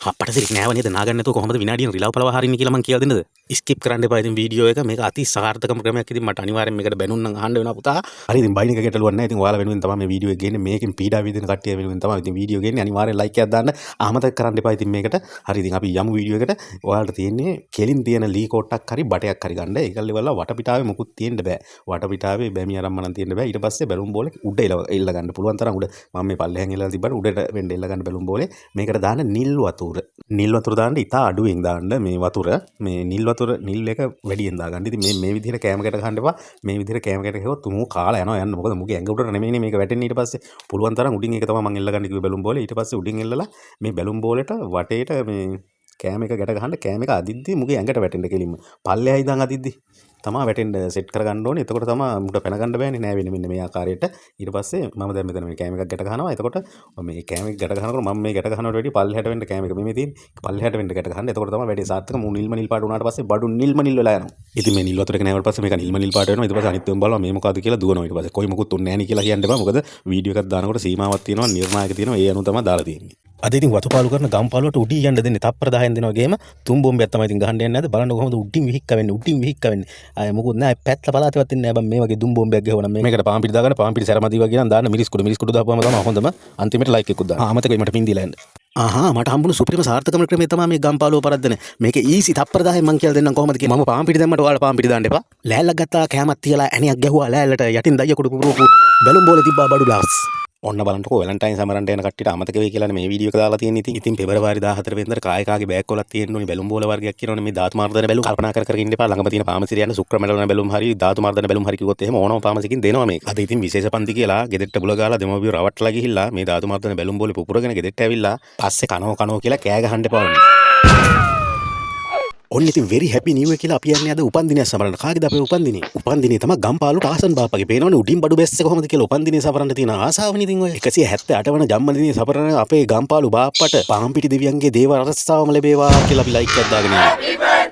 අපට සිරික් නෑව නේද නාගන්න නැතුව කොහොමද විනාඩියක් රිලව් පළව හරින්නේ කියලා මං කියලා දෙන්නද? ස්කිප් කරන්න එපා ඉතින් වීඩියෝ එක මේක අති සාර්ථකම ක්‍රමයක්. ඉතින් මට අනිවාර්යෙන් මේකට බැනුම් නම් අහන්න වෙනවා පුතා. හරි ඉතින් බයින් එක ගැටලුවක් නැහැ. ඉතින් ඔයාලා වෙනුවෙන් තමයි මේ වීඩියෝ එක ගේන්නේ. මේකෙන් පීඩා විඳින කට්ටිය වෙනුවෙන් තමයි ඉතින් වීඩියෝ ගේන්නේ. අනිවාර්යෙන් ලයික් එකක් දාන්න. අමතක කරන්න එපා ඉතින් මේකට. හරි ඉතින් අපි යමු වීඩියෝ එකට. ඔයාලට තියෙන්නේ කෙලින් තියෙන ලී කෝට්ටක් හරි බටයක් හරි ගන්න. ඒකල්ලි වල වටපිටාවේ මුකුත් තියෙන්න බෑ. වටපිටාවේ බැමි අරම්මනම් තියෙන්න බෑ. ඊට පස්සේ බැලුම් බෝලේ උඩ එල්ල ගන්න පුළුවන් තරම් උඩ. මම මේ පල්ලෙහෙන් එල්ලලා තිබ්බට උඩට වෙන්න එල්ල ගන්න බැලුම් බෝලේ. මේකට දාන්න නිල් වතුර. නිල් වතුර දාන්න ඉතා අඩුවෙන් දාන්න මේ වතුර. මේ නිල් වතුර නිල් එක වැඩියෙන් දාගන්න. ඉතින් මේ විදිහට කෑමකට ගහන්න එපා. මේ විදිහට කෑමකට ගෙවුවොත් තුමු කාලා යනවා යන්න. මොකද මුගේ ඇඟ උඩට නෙමෙයිනේ මේක වැටෙන්නේ. ඊට පස්සේ පුළුවන් තරම් උඩින් ඒක තමයි මම එල්ල ගන්න කිව්වේ බැලුම් බෝලේ. ඊට පස්සේ උඩින් එල්ලලා මේ බැලුම් බෝලේට වටේට මේ කෑම එක ගැට ගහන්න. කෑම එක අදිද්දි මුගේ ඇඟට වැටෙන්න කෙලින්ම. පල්ලෙහා ඉඳන් අදිද්දි තමා වැටෙන්න සෙට් කරගන්න ඕනේ. එතකොට තමයි මුට පැන ගන්න බෑනේ නෑ වෙන්නේ මෙන්න මේ ආකාරයට. ඊට පස්සේ මම දැන් මෙතන මේ කෑම එකක් ගැට ගහනවා. එතකොට මේ කෑම එක ගැට ගහනකොට මම මේ ගැට ගහනවට වැඩිය පල්ලෙහාට වෙන්න කෑම එක මේ තියෙන්නේ. පල්ලෙහාට වෙන්න ගැට ගහන්න. එතකොට තමයි වැඩි සාර්ථක මු නිල්ම නිල් පාට උනාට පස්සේ බඩු නිල්ම නිල් වෙලා යනවා. ඉතින් මේ නිල් වතුර එක නෑවට පස්සේ මේක නිල්ම නිල් පාට වෙනවා. ඊට පස්සේ අනිත් ඒවා බලනවා මේ මොකද්ද කියලා දුවනවා. ඊට පස්සේ කොයි මොකුත් උන්නේ නෑ නේ කියලා කියන්න එපා. මොකද වීඩියෝ එකක් දානකොට සීමාවක් තියෙනවා, නිර්ණායක තියෙනවා. ඒ අනුව තමයි දාලා තියෙන්නේ. අද ඉතින් වතු පාලු කරන ගම් පාලුවට උඩින් යන්න දෙන්නේ තප්පර 10න් දෙනවා වගේම තුන් බෝම්බයක් තමයි ඉතින් ගහන්න යන්නේ නැද්ද බලන්න කොහොමද උඩින් විහික්ක වෙන්නේ අය මොකුත් නැහැ පැත්ත පලාතේවත් ඉන්නේ නැහැ බං මේ වගේ දුම් බෝම්බයක් ගහවනම් මේකට පාන් පිටි දාගන්න පාන් පිටි සැරමදි වගේ නම් දාන්න මිරිස් කුඩු දාපුවම තමයි හොඳම අන්තිමට ලයික් එකකුත් දාන්න ආමතකයි මට පින් දීලා යන්න මට හම්බුණු සුපිරිම සාර්ථකම ක්‍රමය තමයි මේ ගම් පාලුව පරද්දන මේක ඊසි තප්පර 10න් මං කියලා දෙන්නම් කොහොමද කියලා මම පාන් පිටි දැම්මට ඔයාලා පාන් පිටි දාන්න එපා ලෑල්ලක් ගත්තා කෑමක් තියලා ඇණියක් ගැහුවා ලෑල්ලට යටින් දయ్య කුඩු පුරුපු බැලුම් බෝලේ තිබ්බා බඩු ග්ලාස් ඔන්න බලන්නකෝ වැලන්ටයින් සමරන්ට යන කට්ටියට අමතක වෙයි කියලා මේ වීඩියෝ එක දාලා තියෙන්නේ. ඉතින් පෙබරවාරි 14 වෙනිදාට කායකාගේ බෑග් වලක් තියෙන්න ඕනි බැලුම් බෝල වර්ගයක් කියනවනේ මේ ධාතු මාර්ධන බැලුම් කල්පනා කර කර ඉන්න එපා. ළඟම තියෙන පාමසිරිය යන සුක්‍ර මැඩලන බැලුම් හරි ධාතු මාර්ධන බැලුම් හරි කිව්වොත් එහෙම ඕනම පාමසිකින් දෙනවා මේක. අද ඉතින් විශේෂ පන්ති කියලා ගෙදරට බුල ගාලා දෙමව්පියෝ රවට්ටලා ගිහිල්ලා මේ ධාතු මාර්ධන බැලුම් බෝලේ පුපුරගෙන ගෙදරට ඇවිල්ලා පස්සේ කනෝ කියලා කෑ ගහන්න එපා. ඔන්න ඉතින් very happy new year කියලා අපි යන්නේ අද උපන්දිනයක් සමරන්න. කාගේද අපේ උපන්දිනේ? උපන්දිනේ තමයි ගම්පාලුට ආසන් බාප්පගේ. පේනවනේ උඩින් බඩු බැස්සේ කොහොමද කියලා උපන්දිනේ සමරන්න තියෙන ආසාවනේ ඉතින් ඔය. 178 වන ජන්මදිනේ සමරන අපේ ගම්පාලු බාප්පට පාම්පිටි දෙවියන්ගේ දේව රසාවම ලැබේවා කියලා අපි ලයික් එකක් දාගෙන ඉන්නවා.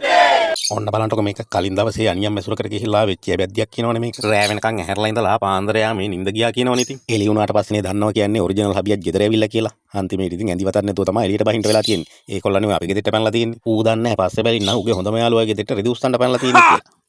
ඔන්න බලන්නකො මේක කලින් දවසේ අනියම් මැසුරකට ගිහිල්ලා වෙච්ච බැද්දියක් කියනවනේ මේක. රෑ වෙනකන් ඇහැරලා ඉඳලා පාන්දර යාමේ නිින්ද ගියා කියනවනේ ඉතින්. එළි වුණාට පස්සේ නේ දන්නවා කියන්නේ ඔරිජිනල් හබියක් ගෙදර ඇවිල්ලා කියලා. අන්තිමේට ඉතින් ඇඳි වතක් නැතුව තමයි එළියට බහින්න වෙලා තියෙන්නේ. ඒකොල්ලනේ අපි ගෙදරට පැනලා තියෙන්නේ. ඌ දන්නේ නැහැ පස්සේ බැලින්න උගේ හොඳම යාළුවා ගෙදරට රෙදි උස්සන්න පැනලා තියෙන්නේ කියලා.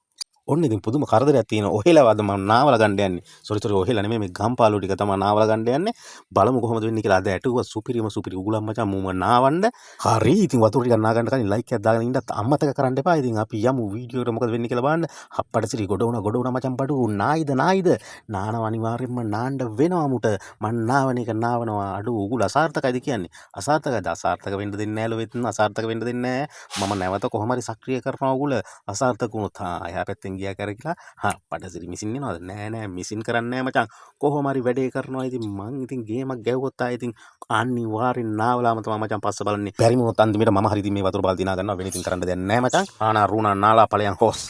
ඔන්න ඉතින් පුදුම කරදරයක් තියෙනවා. ඔහෙලවද මම නාවල ගන්න යන්නේ. සෝරි ඔහෙල නෙමෙයි මේ ගම්පාලු ටික තමයි නාවල ගන්න යන්නේ. බලමු කොහොමද වෙන්නේ කියලා. අද ඇටුව සුපිරිම උගුලම් මචං මුම නාවන්න. හරි ඉතින් වතුර ටිකක් නා ගන්න කලින් ලයික් එකක් දාගෙන ඉන්නත් අමතක කරන්න එපා. ඉතින් අපි යමු වීඩියෝ එකට මොකද වෙන්නේ කියලා බලන්න. හප්පට සිරි ගොඩ වුණා මචං බඩු නායිද නානව අනිවාර්යෙන්ම නාන්න වෙනවා මුට. මං නාවන එක නාවනවා. අඩු උගුල අසාර්ථකයිද කියන්නේ. අසාර්ථකයිද අසාර්ථක වෙන්න දෙන්නේ නැහැ ලොවෙත් අසාර්ථක වෙන්න දෙන්නේ නැහැ. මම නැවත කොහොම හරි සක්‍රිය කරනවා උගුල අසාර්ථක වුණොත් එහා පැත්තෙන් ගියා කරලා පඩසිරි මිසින් වෙනවද නෑ මිසින් කරන්නේ නෑ මචං කොහොම හරි වැඩේ කරනවා ඉතින් මං ඉතින් ගේමක් ගැව්වොත් ආයේ ඉතින් අනිවාර්යෙන් නාවලාම තමයි මචං පස්ස බලන්නේ බැරි මොනොත් අන්තිමේට මම හරි ඉතින් මේ වතුර බාල්දිය නා ගන්නවා වෙන ඉතින් කරන්න දෙයක් නෑ මචං ආනා රුණා නාලා ඵලයන් හොස්